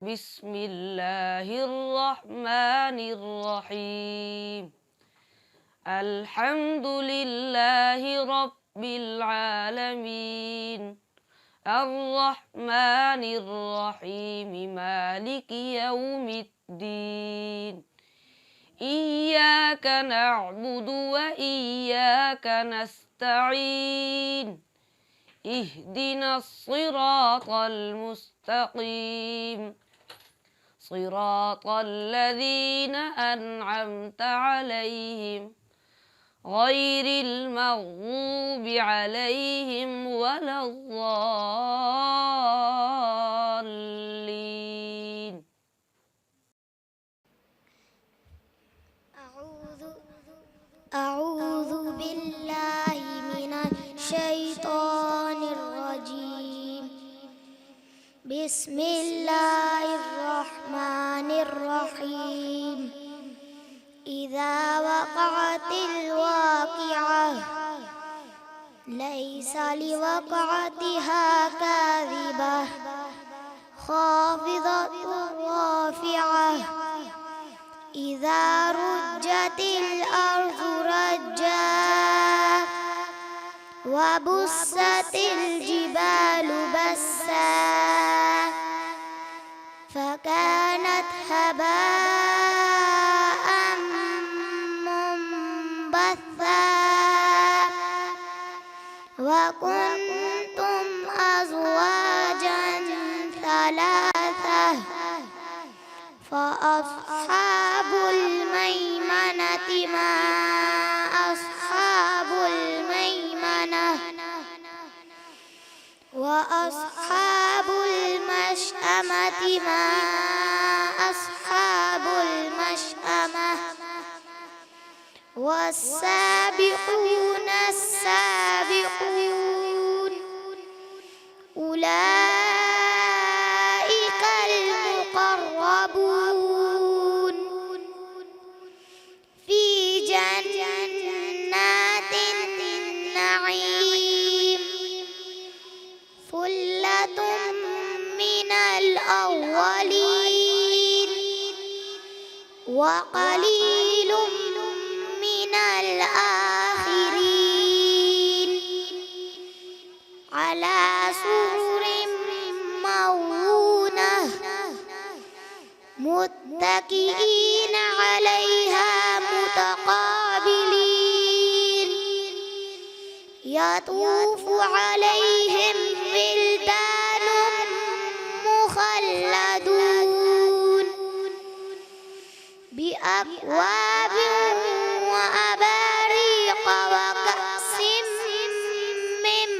بسم الله الرحمن الرحيم. الحمد لله رب العالمين، الرحمن الرحيم، مالك يوم الدين. إياك نعبد وإياك نستعين، اهدنا الصراط المستقيم، صراط الذين أنعمت عليهم غير المغضوب عليهم ولا الضالين. أعوذ بالله من الشيطان الرجيم. بسم الله الرحمن الرحيم. إذا وقعت الواقعة ليس لوقعتها كاذبة خافضة رافعة. إذا رجت الأرض رجا وبست الجبال بسا فكانت هباء منبثا. وكنتم أزواجا ثلاثة فأصحاب الميمنة ما أصحاب الميمنة. وأصحاب المشأمة ما أصحاب المشأمة. والسابقون السابقون أولئك المقربون في جنات النعيم. ثلة من الأولين وقليل من الآخرين. على سرر موضونة متكئين عليها متقابلين. يطوف عليهم ولدان مخلدون بأكواب وأباريق وكأس من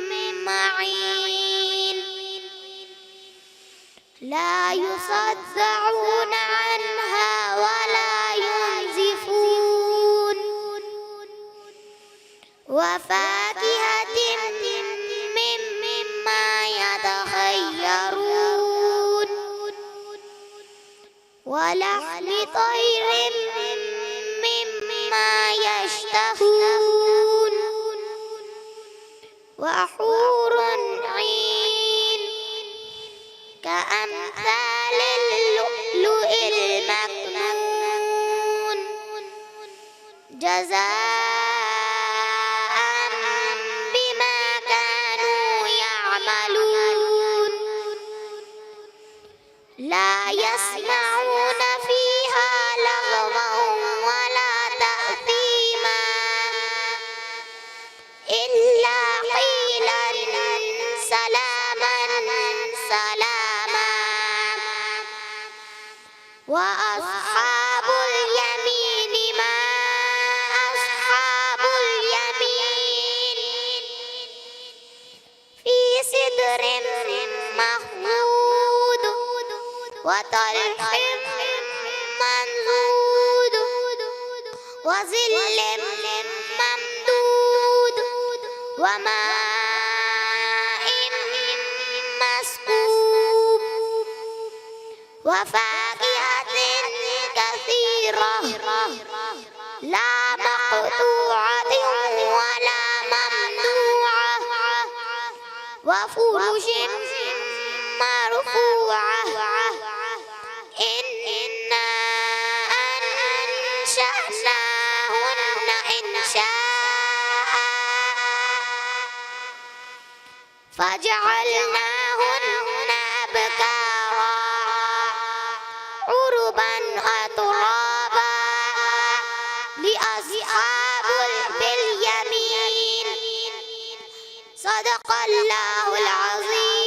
معين. لا يصدعون عنها ولا ينزفون. وفاكهة مما يتخيرون. ولحم طير مما يشتهون. وحور عين كأمثال اللؤلؤ المكنون جزاء بما كانوا يعملون. لا يسمعون فيها لغوا ولا تأثيما إلا قيلا سلاما سلاما. وأصحاب اليمين ما أصحاب اليمين. في سدر مخضود وطلح منضود وظل ممدود وماء مسكوب. وفاكهة كثيرة لا مقطوعة ولا ممنوعة. وفرش مرفوعة أنشأناهن إنشاء فجعلناهن أبكارا عربا أترابا لأصحاب باليمين صدق الله العظيم.